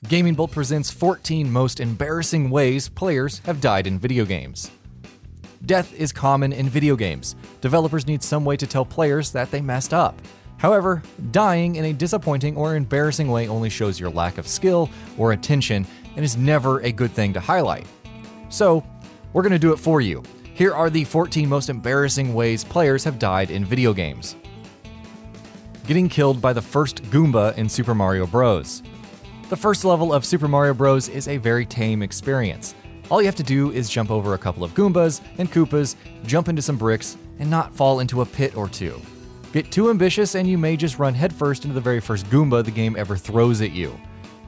GamingBolt presents 14 most embarrassing ways players have died in video games. Death is common in video games. Developers need some way to tell players that they messed up. However, dying in a disappointing or embarrassing way only shows your lack of skill or attention and is never a good thing to highlight. So, we're going to do it for you. Here are the 14 most embarrassing ways players have died in video games. Getting killed by the first Goomba in Super Mario Bros. The first level of Super Mario Bros. Is a very tame experience. All you have to do is jump over a couple of Goombas and Koopas, jump into some bricks, and not fall into a pit or two. Get too ambitious and you may just run headfirst into the very first Goomba the game ever throws at you.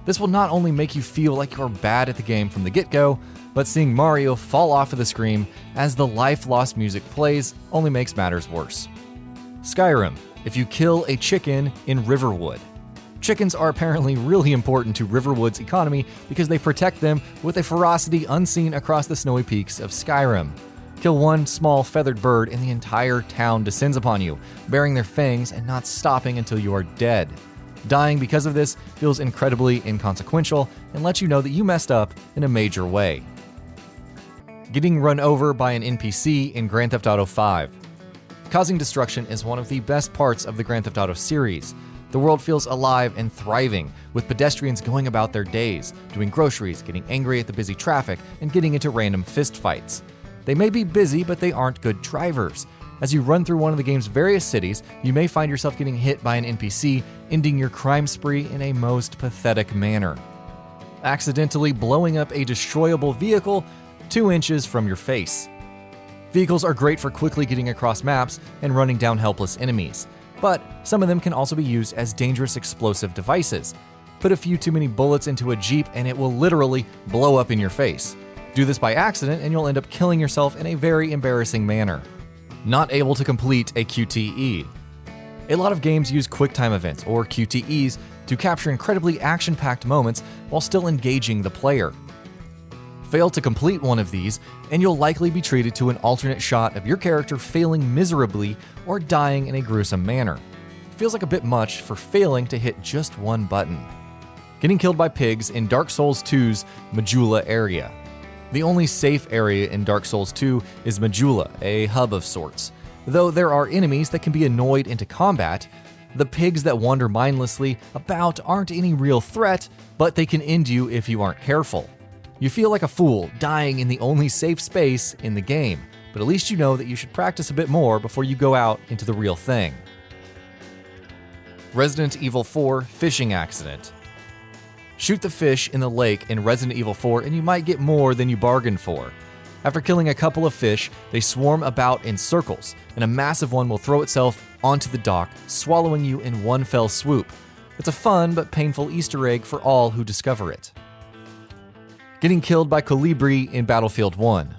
This will not only make you feel like you're bad at the game from the get-go, but seeing Mario fall off of the screen as the life-lost music plays only makes matters worse. Skyrim, if you kill a chicken in Riverwood. Chickens are apparently really important to Riverwood's economy because they protect them with a ferocity unseen across the snowy peaks of Skyrim. Kill one small feathered bird and the entire town descends upon you, baring their fangs and not stopping until you are dead. Dying because of this feels incredibly inconsequential and lets you know that you messed up in a major way. Getting run over by an NPC in Grand Theft Auto 5. Causing destruction is one of the best parts of the Grand Theft Auto series. The world feels alive and thriving, with pedestrians going about their days, doing groceries, getting angry at the busy traffic, and getting into random fistfights. They may be busy, but they aren't good drivers. As you run through one of the game's various cities, you may find yourself getting hit by an NPC, ending your crime spree in a most pathetic manner. Accidentally blowing up a destroyable vehicle 2 inches from your face. Vehicles are great for quickly getting across maps and running down helpless enemies, but some of them can also be used as dangerous explosive devices. Put a few too many bullets into a Jeep and it will literally blow up in your face. Do this by accident and you'll end up killing yourself in a very embarrassing manner. Not able to complete a QTE. A lot of games use QuickTime events, or QTEs, to capture incredibly action-packed moments while still engaging the player. Fail to complete one of these, and you'll likely be treated to an alternate shot of your character failing miserably or dying in a gruesome manner. It feels like a bit much for failing to hit just one button. Getting killed by pigs in Dark Souls 2's Majula area. The only safe area in Dark Souls 2 is Majula, a hub of sorts. Though there are enemies that can be annoyed into combat, the pigs that wander mindlessly about aren't any real threat, but they can end you if you aren't careful. You feel like a fool dying in the only safe space in the game, but at least you know that you should practice a bit more before you go out into the real thing. Resident Evil 4 Fishing Accident. Shoot the fish in the lake in Resident Evil 4 and you might get more than you bargained for. After killing a couple of fish, they swarm about in circles, and a massive one will throw itself onto the dock, swallowing you in one fell swoop. It's a fun but painful Easter egg for all who discover it. Getting killed by KOLIBRI in Battlefield 1.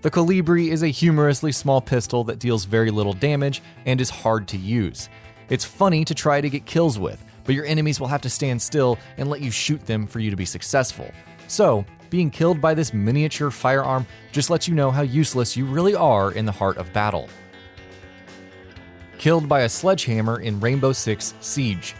The KOLIBRI is a humorously small pistol that deals very little damage and is hard to use. It's funny to try to get kills with, but your enemies will have to stand still and let you shoot them for you to be successful. So, being killed by this miniature firearm just lets you know how useless you really are in the heart of battle. Killed by a sledgehammer in Rainbow Six Siege.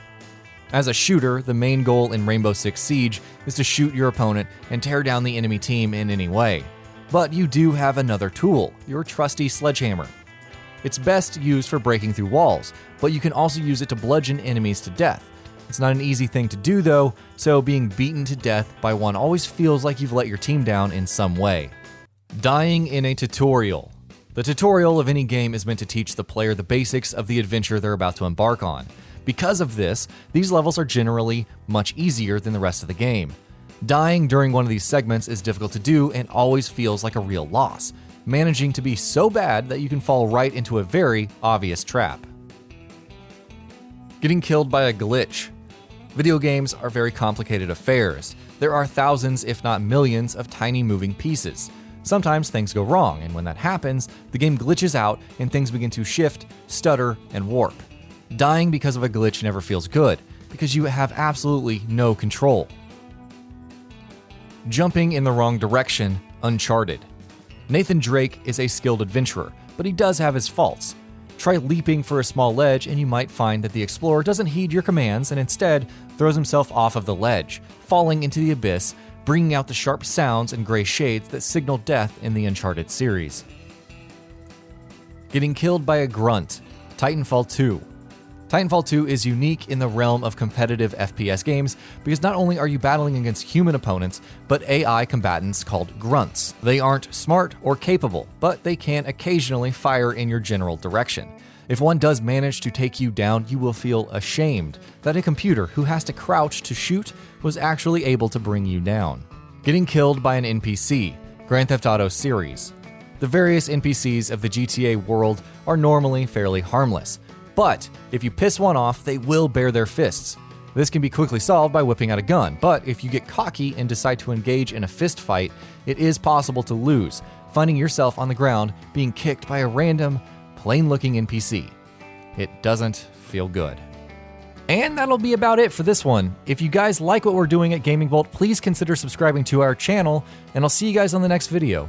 As a shooter, the main goal in Rainbow Six Siege is to shoot your opponent and tear down the enemy team in any way. But you do have another tool, your trusty sledgehammer. It's best used for breaking through walls, but you can also use it to bludgeon enemies to death. It's not an easy thing to do though, so being beaten to death by one always feels like you've let your team down in some way. Dying in a tutorial. The tutorial of any game is meant to teach the player the basics of the adventure they're about to embark on. Because of this, these levels are generally much easier than the rest of the game. Dying during one of these segments is difficult to do and always feels like a real loss, managing to be so bad that you can fall right into a very obvious trap. Getting killed by a glitch. Video games are very complicated affairs. There are thousands, if not millions, of tiny moving pieces. Sometimes things go wrong, and when that happens, the game glitches out and things begin to shift, stutter, and warp. Dying because of a glitch never feels good, because you have absolutely no control. Jumping in the wrong direction, Uncharted. Nathan Drake is a skilled adventurer, but he does have his faults. Try leaping for a small ledge and you might find that the explorer doesn't heed your commands and instead throws himself off of the ledge, falling into the abyss, bringing out the sharp sounds and gray shades that signal death in the Uncharted series. Getting killed by a grunt. Titanfall 2. Titanfall 2 is unique in the realm of competitive FPS games because not only are you battling against human opponents, but AI combatants called grunts. They aren't smart or capable, but they can occasionally fire in your general direction. If one does manage to take you down, you will feel ashamed that a computer who has to crouch to shoot was actually able to bring you down. Getting killed by an NPC. Grand Theft Auto series. The various NPCs of the GTA world are normally fairly harmless. But if you piss one off, they will bare their fists. This can be quickly solved by whipping out a gun, but if you get cocky and decide to engage in a fist fight, it is possible to lose, finding yourself on the ground being kicked by a random, plain-looking NPC. It doesn't feel good. And that'll be about it for this one. If you guys like what we're doing at GamingBolt, please consider subscribing to our channel, and I'll see you guys on the next video.